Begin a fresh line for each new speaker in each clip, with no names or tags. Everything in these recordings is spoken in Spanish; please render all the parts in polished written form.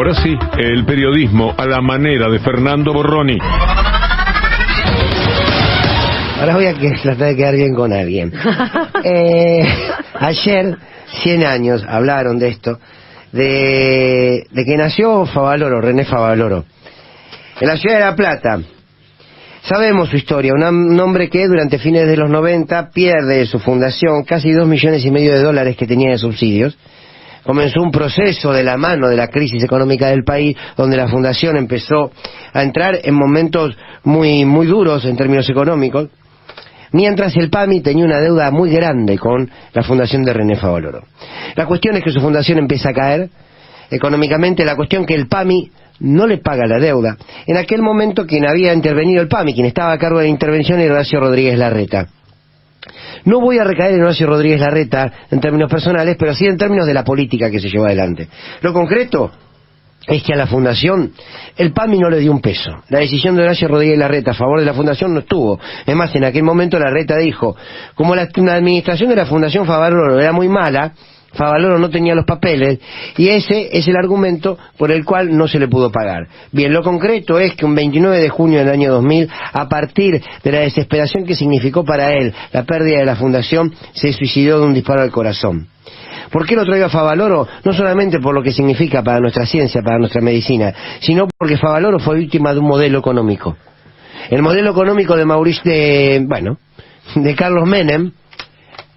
Ahora sí, el periodismo a la manera de Fernando Borroni.
Ahora voy a tratar de quedar bien con alguien. Ayer, 100 años, hablaron de esto, de que nació Favaloro, René Favaloro, en la ciudad de La Plata. Sabemos su historia, un hombre que durante fines de los 90 pierde su fundación, casi $2,5 millones que tenía de subsidios. Comenzó un proceso de la mano de la crisis económica del país, donde la fundación empezó a entrar en momentos muy duros en términos económicos, mientras el PAMI tenía una deuda muy grande con la fundación de René Favaloro. La cuestión es que su fundación empieza a caer económicamente, la cuestión que el PAMI no le paga la deuda. En aquel momento quien había intervenido el PAMI, quien estaba a cargo de la intervención, era Horacio Rodríguez Larreta. No voy a recaer en Horacio Rodríguez Larreta en términos personales, pero sí en términos de la política que se llevó adelante. Lo concreto es que a la fundación el PAMI no le dio un peso. La decisión de Horacio Rodríguez Larreta a favor de la fundación no estuvo. Es más, en aquel momento Larreta dijo, como la administración de la Fundación Favaloro era muy mala, Favaloro no tenía los papeles, y ese es el argumento por el cual no se le pudo pagar. Bien, lo concreto es que un 29 de junio del año 2000, a partir de la desesperación que significó para él la pérdida de la fundación, se suicidó de un disparo al corazón. ¿Por qué lo traigo a Favaloro? No solamente por lo que significa para nuestra ciencia, para nuestra medicina, sino porque Favaloro fue víctima de un modelo económico. El modelo económico de Carlos Menem,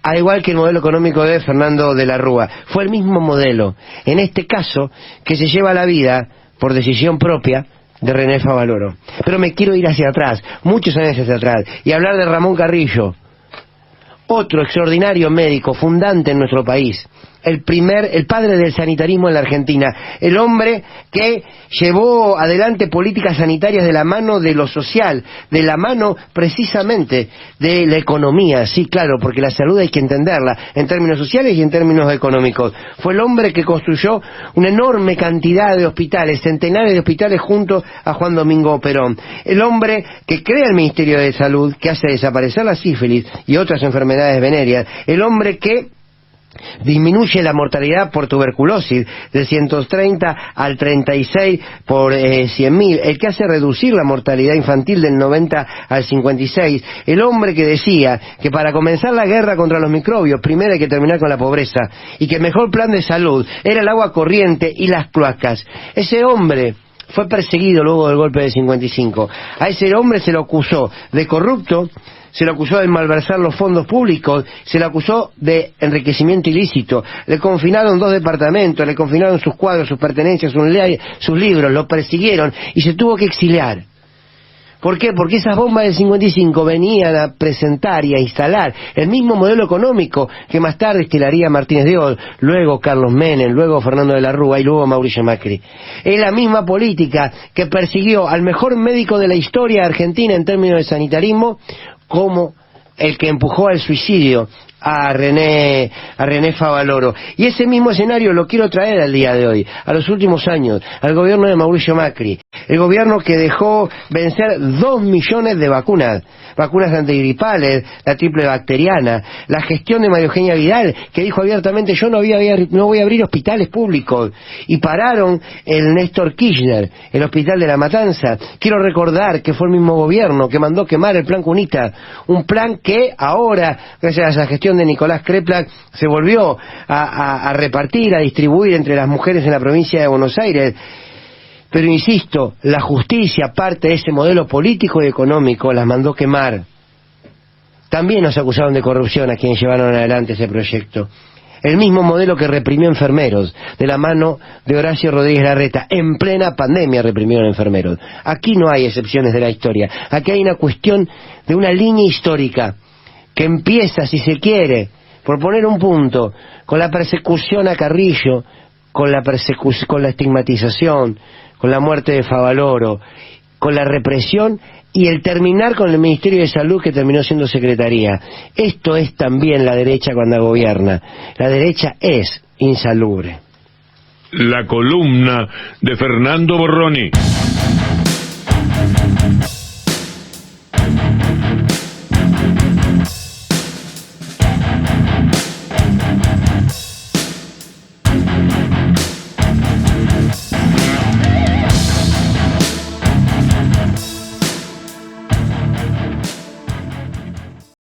al igual que el modelo económico de Fernando de la Rúa. Fue el mismo modelo, en este caso, que se lleva la vida, por decisión propia, de René Favaloro. Pero me quiero ir hacia atrás, muchos años hacia atrás, y hablar de Ramón Carrillo, otro extraordinario médico, fundante en nuestro país, el padre del sanitarismo en la Argentina, el hombre que llevó adelante políticas sanitarias de la mano de lo social, de la mano precisamente de la economía, sí, claro, porque la salud hay que entenderla en términos sociales y en términos económicos. Fue el hombre que construyó una enorme cantidad de hospitales, centenares de hospitales junto a Juan Domingo Perón. El hombre que crea el Ministerio de Salud, que hace desaparecer la sífilis y otras enfermedades venéreas. El hombre que disminuye la mortalidad por tuberculosis de 130 al 36 por 100.000, el que hace reducir la mortalidad infantil del 90 al 56, el hombre que decía que para comenzar la guerra contra los microbios primero hay que terminar con la pobreza y que el mejor plan de salud era el agua corriente y las cloacas. Ese hombre fue perseguido luego del golpe de 55. A ese hombre se lo acusó de corrupto, se le acusó de malversar los fondos públicos, se le acusó de enriquecimiento ilícito, le confinaron 2 departamentos, le confinaron sus cuadros, sus pertenencias, sus libros, lo persiguieron y se tuvo que exiliar. ¿Por qué? Porque esas bombas del 55 venían a presentar y a instalar el mismo modelo económico que más tarde instalaría Martínez de Hoz, luego Carlos Menem, luego Fernando de la Rúa y luego Mauricio Macri. Es la misma política que persiguió al mejor médico de la historia argentina en términos de sanitarismo, como el que empujó al suicidio a René Favaloro. Y ese mismo escenario lo quiero traer al día de hoy, a los últimos años, al gobierno de Mauricio Macri, el gobierno que dejó vencer 2 millones de vacunas antigripales, la triple bacteriana, la gestión de María Eugenia Vidal, que dijo abiertamente yo no voy a abrir hospitales públicos, y pararon el Néstor Kirchner, el hospital de La Matanza. Quiero recordar que fue el mismo gobierno que mandó quemar el plan Cunita, un plan que ahora, gracias a la gestión de Nicolás Kreplak, se volvió a repartir, a distribuir entre las mujeres en la provincia de Buenos Aires. Pero insisto, la justicia, parte de ese modelo político y económico, las mandó quemar. También nos acusaron de corrupción a quienes llevaron adelante ese proyecto. El mismo modelo que reprimió enfermeros, de la mano de Horacio Rodríguez Larreta. En plena pandemia reprimieron enfermeros. Aquí no hay excepciones de la historia. Aquí hay una cuestión de una línea histórica que empieza, si se quiere, por poner un punto, con la persecución a Carrillo, con la estigmatización, con la muerte de Favaloro, con la represión y el terminar con el Ministerio de Salud que terminó siendo Secretaría. Esto es también la derecha cuando gobierna. La derecha es insalubre.
La columna de Fernando Borroni.